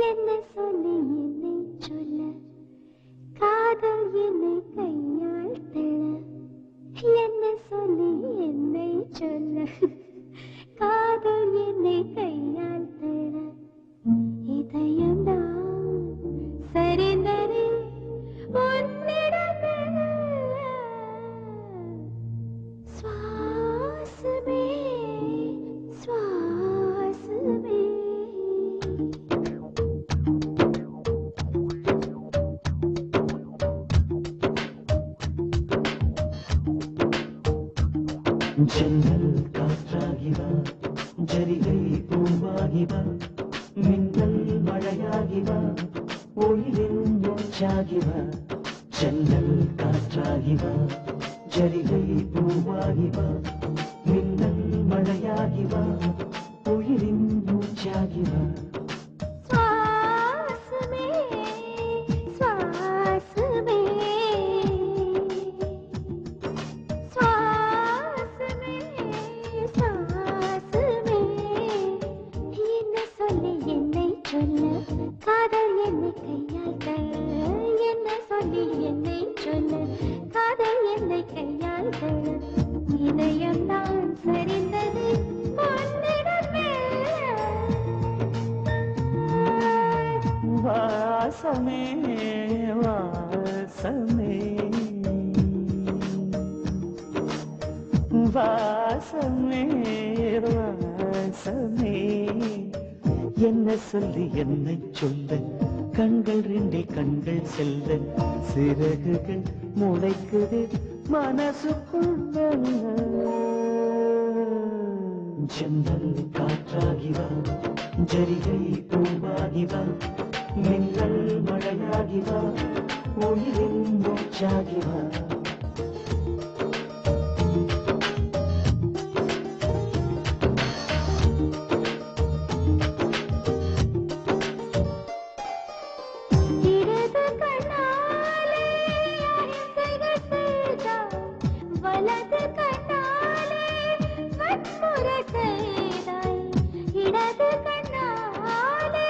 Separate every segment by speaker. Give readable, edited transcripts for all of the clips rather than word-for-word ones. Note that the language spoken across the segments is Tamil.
Speaker 1: என்ன சொல்லி என்னை சொல்ல காதல் என்னை கையால் தள்ள என்ன சொல்லி என்னை சொல்ல காதல் என்னை கையால் தள்ள இதயம் தான் சரிந்ததே உன்னிடத்தில் சுவாசமே சுவாசமே
Speaker 2: ஜன்னல் காற்றாகிவா ஜரிகை பூவாகிவா மின்னல் மழையாகிவா ஒளியின் மூச்சாகிவா ஜன்னல் காற்றாகிவா ஜரிகை பூவாகிவா மின்னல் மழையாகிவா ஒளியின் மூச்சாகிவா
Speaker 1: சுவாசமே சுவாசமே சுவாசமே சுவாசமே என்ன சொல்லி என்னை சொல்ல காதல் என்னை கையால் தள்ள என்ன சொல்லி என்னை சொல்ல காதல் என்னை கையால் தள்ள இதயம் தான் சரிந்தது உன்னிடமே
Speaker 2: வாசமே வாசமே வாசமே வாசமே என்ன சொல்லி என்னை சொல்ல கண்கள் ரெண்டில் கண்கள் செல்ல சிறகுகள் முளைக்குது மனசுக்குள்ள ஜன்னல் காற்றாகிவா ஜரிகை பூவாகிவா மின்னல் மழையாகிவா ஒளியின் மூச்சாகிவா
Speaker 1: இடது கண்ணாலே அகிம்சைகள் செய்தாய் வலது கண்ணாலே வன்முறை செய்தாய் இடது கண்ணாலே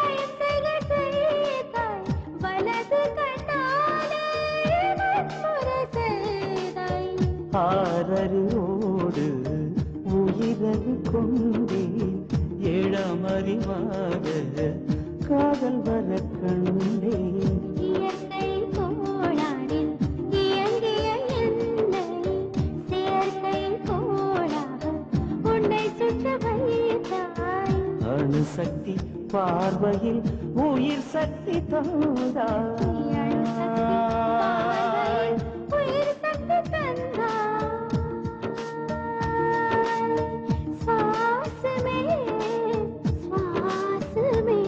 Speaker 1: அகிம்சைகள் செய்தாய் வலது கண்ணாலே வன்முறை செய்தாய்
Speaker 2: ஆறறிவோடு உயிரது கொண்டே ஏழமறிவாக காதல் வர கண்டே
Speaker 1: இயற்கை கோளாறில் இயங்கிய என்னை செயற்கை கோளாக உன்னை சுற்ற வைத்தாய்
Speaker 2: அணுசக்தி பார்வையில் உயிர் சக்தி தந்தாய்
Speaker 1: உயிர் சக்தி தந்தாய் சுவாசமே சுவாசமே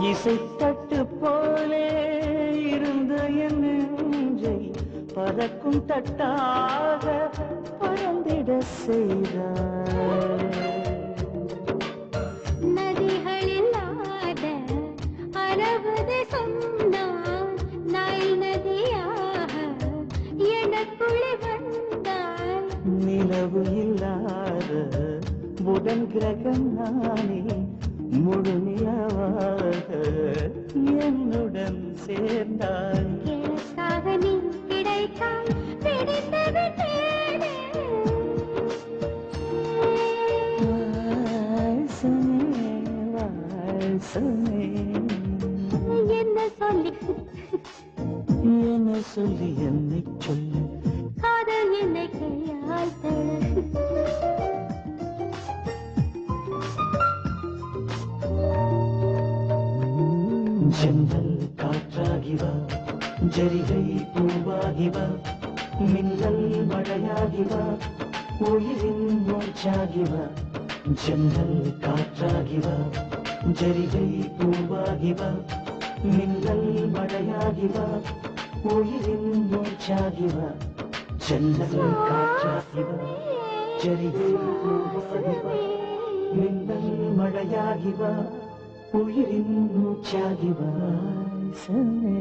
Speaker 2: இசைத்தட்டு போலே இருந்த என் நெஞ்சை பறக்கும் தட்டாக பறந்திட செய்தாய்
Speaker 1: நதிகளில்லாத அறுபது சொன்னான் நாய் நதியாக எனக்குள்ளே வந்தாய்
Speaker 2: நிலவு இல்லாத புதன் கிரகம் நானே முழு நிலவாக என்னுடன் சேர்ந்தாய்
Speaker 1: எனக்காக நீ கிடைத்தாய் பிடித்து விட்டேனே
Speaker 2: வாசமே வாசமே
Speaker 1: என்ன சொல்லி
Speaker 2: என்ன சொல்லி என்னை சொல்லு
Speaker 1: காதல் என்னை கையால் தள்ள
Speaker 2: ஜன்னல் காற்றாகிவா ஜரிகை பூவாகிவா மின்னல் மழையாகிவா உயிரின் மூச்சாகி வா ஜன்னல் காற்றாகி வா ஜரிகை பூவாகி வா மின்னல் மழையாகி வா உயிரின் மூச்சாகி வா ஜன்னல் காற்றாகி வா ஜரிகை பூவாகி வா மின்னல் மழையாகி வா உயிரின் மூச்சாகி வா சனே